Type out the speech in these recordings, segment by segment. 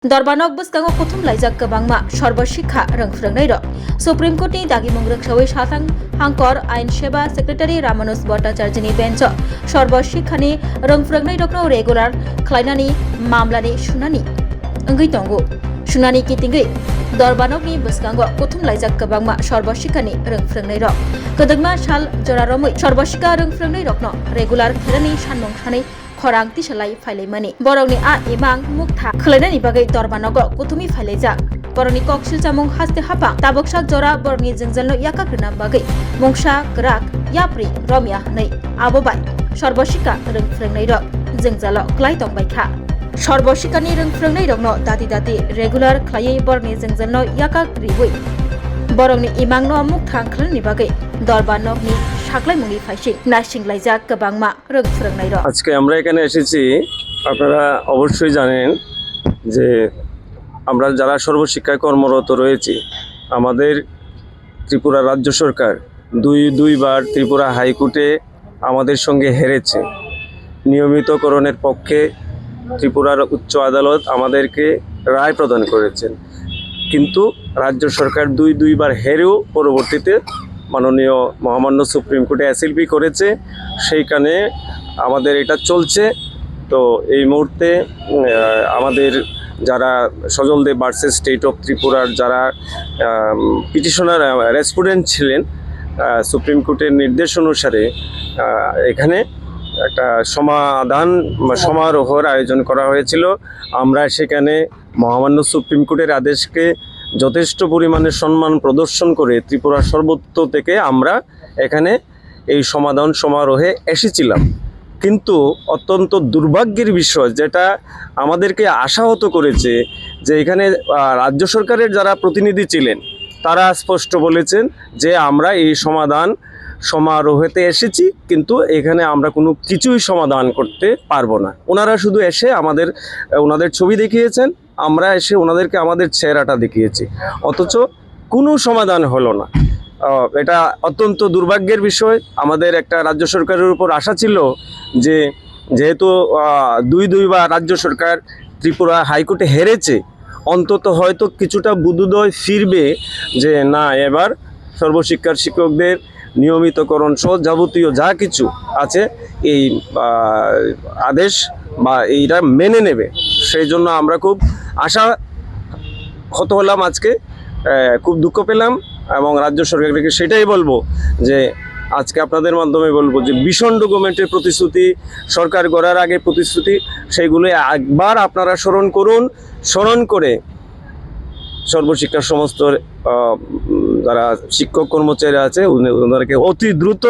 Dorbanok bwskango kuthum laijak kwbangma sarboshikha rwngfrungnai rok Supreme Court ni dagimung rwksawi satang hangkor Ain Seba Secretary Ramanus Bhattacharya ni bench sarboshikha ni rwngfrungnai rokno regular khlainani mamlani sunani wngwi tongo sunani kitingwi Dorbanok ni bwskango kuthum laijak kwbangma sarboshikha ni rwngfrungnai rok kodagma sal joraromui sarboshikha rwngfrungnai rokno regular khlainani sanmung sanai khorang tisalai phailai borokni a imang mukha khalainani bagai Dorbanok kuthumi phailajak borokni koksil chamung haste hapang taboksak jora borokni jengjalno yakakrina bagai mungsa krak yapri romya hnai abobai sarboshikha rwngfrungnai rok jengjalo klai tongbaikha sarboshikani rwngfrungnai rokno dati regular khlaiui borokni jengjalno yakakribui borokni imangno mukha khlainani bagai Dorbanokni সাকলাইমুনি ফাইসিং নাসিং লাইজাক গোবাংমা রোংফ্রংনাই রক আজকে আমরা এখানে এসেছি আপনারা অবশ্যই জানেন যে আমরা যারা সর্বশিক্ষায় কর্মরত রয়েছি আমাদের ত্রিপুরা রাজ্য সরকার দুইবার ত্রিপুরা হাইকোর্টে আমাদের সঙ্গে হেরেছে নিয়মিতকরণের পক্ষে ত্রিপুরার উচ্চ আদালত আমাদেরকে রায় প্রদান করেছেন কিন্তু রাজ্য সরকার দুইবার হেরেও পরবর্তীতে মাননীয় মহামান্য সুপ্রিম কোর্টে এসএলপি করেছে সেইখানে আমাদের এটা চলছে তো এই মুহূর্তে আমাদের যারা সজলদেব ভার্সেস স্টেট অফ ত্রিপুরার যারা পিটিশনার রেসপন্ডেন্ট ছিলেন সুপ্রিম কোর্টের নির্দেশ অনুসারে এখানে একটা সমাধান সমারোহের আয়োজন করা হয়েছিল আমরা সেখানে মহামান্য সুপ্রিম কোর্টের আদেশকে যথেষ্ট পরিমাণে সম্মান প্রদর্শন করে ত্রিপুরার সর্বত্র থেকে আমরা এখানে এই সমাধান সমারোহে এসেছিলাম কিন্তু অত্যন্ত দুর্ভাগ্যের বিষয় যেটা আমাদেরকে আশাহত করেছে যে এখানে রাজ্য সরকারের যারা প্রতিনিধি ছিলেন তারা স্পষ্ট বলেছেন যে আমরা এই সমাধান সমারোহেতে এসেছি কিন্তু এখানে আমরা কোনো কিছুই সমাধান করতে পারবো না ওনারা শুধু এসে ওনাদের ছবি দেখিয়েছেন আমরা এসে ওনাদেরকে আমাদের চেহারাটা দেখিয়েছি অথচ কোনো সমাধান হলো না এটা অত্যন্ত দুর্ভাগ্যের বিষয় আমাদের একটা রাজ্য সরকারের উপর আশা ছিল যে যেহেতু দুইবার রাজ্য সরকার ত্রিপুরা হাইকোর্টে হেরেছে অন্তত হয়তো কিছুটা বুদ্ধোদয় ফিরবে যে না এবার সর্বশিক্ষার শিক্ষকদের নিয়মিতকরণ সহ যাবতীয় যা কিছু আছে এই আদেশ বা এইটা মেনে নেবে সেই জন্য আমরা খুব আশাহত হলাম আজকে খুব দুঃখ পেলাম এবং রাজ্য সরকারকে সেটাই বলবো যে আজকে আপনাদের মাধ্যমে বলবো যে ভীষণ ডকুমেন্টের প্রতিশ্রুতি সরকার গড়ার আগে প্রতিশ্রুতি সেইগুলো একবার আপনারা স্মরণ করে সর্বশিক্ষার সমস্ত যারা শিক্ষক কর্মচারী আছে ওনাদেরকে অতি দ্রুত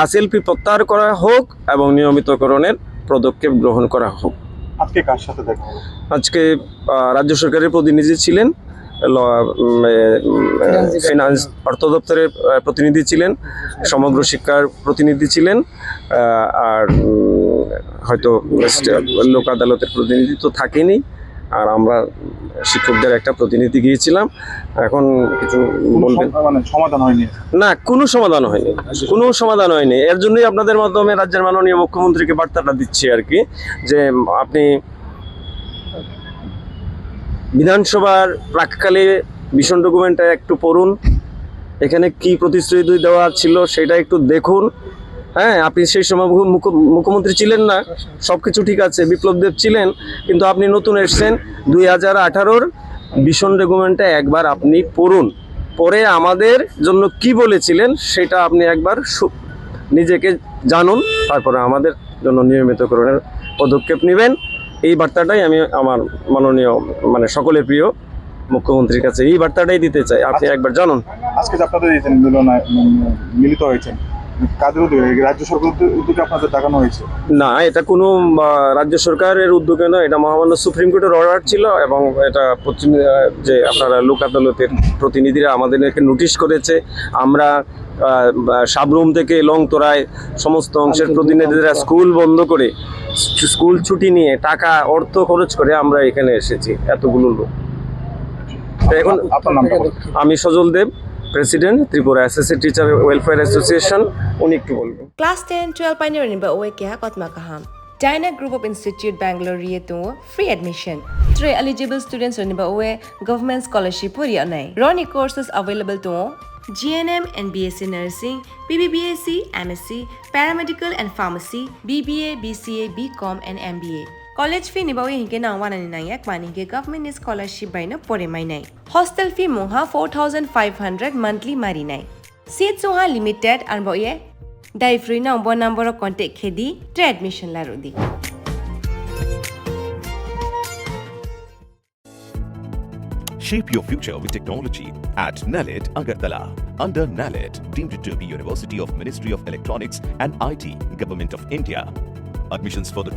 এসএলপি প্রত্যাহার করা হোক এবং নিয়মিতকরণের পদক্ষেপ গ্রহণ করা হোক। আজকে কার সাথে দেখা হলো? আজকে রাজ্য সরকারের প্রতিনিধি ছিলেন ফিনান্স অর্থ দপ্তরের প্রতিনিধি ছিলেন সমগ্র শিক্ষার প্রতিনিধি ছিলেন আর হয়তো লোক আদালতের প্রতিনিধি তো থাকেনি আর আমরা শিক্ষকদের একটা প্রতিনিধি গিয়েছিলাম এখন কিছু বলবেন সমাধান হয়নি না কোনো সমাধান হয়নি এর জন্যই আপনাদের মাধ্যমে রাজ্যের মাননীয় মুখ্যমন্ত্রীকে বার্তাটা দিচ্ছি আর কি যে আপনি বিধানসভার প্রাককালে ভীষণ ডকুমেন্টটা একটু পড়ুন এখানে কি প্রতিশ্রুতি দেওয়া ছিল সেটা একটু দেখুন হ্যাঁ আপনি সেই সময় মুখ্যমন্ত্রী ছিলেন না সব কিছু ঠিক আছে বিপ্লব দেব ছিলেন কিন্তু আপনি নতুন এসছেন 2018-র ভীষণ ডকুমেন্টটা একবার আপনি পড়ুন পরে আমাদের জন্য কি বলেছিলেন সেটা আপনি একবার নিজেকে জানুন তারপরে আমাদের জন্য নিয়মিতকরণের পদক্ষেপ নেবেন এই বার্তাটাই আমি আমার মাননীয় সকলের প্রিয় মুখ্যমন্ত্রীর কাছে এই বার্তাটাই দিতে চাই আপনি একবার জানুন আজকে আপনাদের মিলিত হয়েছেন কাদের উদ্যোগে রাজ্য সরকারের উদ্যোগে আপনাদের দেখানো হয়েছে না এটা কোনো রাজ্য সরকারের উদ্যোগে নয় এটা মহামান্য সুপ্রিম কোর্টের অর্ডার ছিল এবং এটা যে আপনারা লোক আদালতের প্রতিনিধিরা আমাদেরকে নোটিশ করেছে আমরা সাবরুম থেকে লংতরায় সমস্ত অংশের প্রতিনিধিরা স্কুল বন্ধ করে স্কুল ছুটি নিয়ে টাকা অর্থ খরচ করে আমরা এখানে এসেছি এতগুলো লোক এখন আমি Sajal Deb president Tripura SSC teacher welfare association উনি একটু বলবেন ক্লাস 10 12 পাইনের নিবা ওয়ে কে কতমা কাহাম Dyna Group of Institute Bangalore to free admission. 3 eligible students on government scholarship nai. Roni courses available to GNM and BSc Nursing, BBBSc, MSc, Paramedical and Pharmacy, BBA, BCA, BCom and MBA. College fee nibawi hinke na 199 maninke government scholarship by na pore mai nai. Hostel fee moha 4500 monthly mari nai. Seats moha limited and boye dai free na umbo number of contact khedi tre admission la rodi. Shape your future with technology at NALED Agartala. Under NALED, deemed to be University of Ministry of Electronics and IT, Government of India. Admissions for the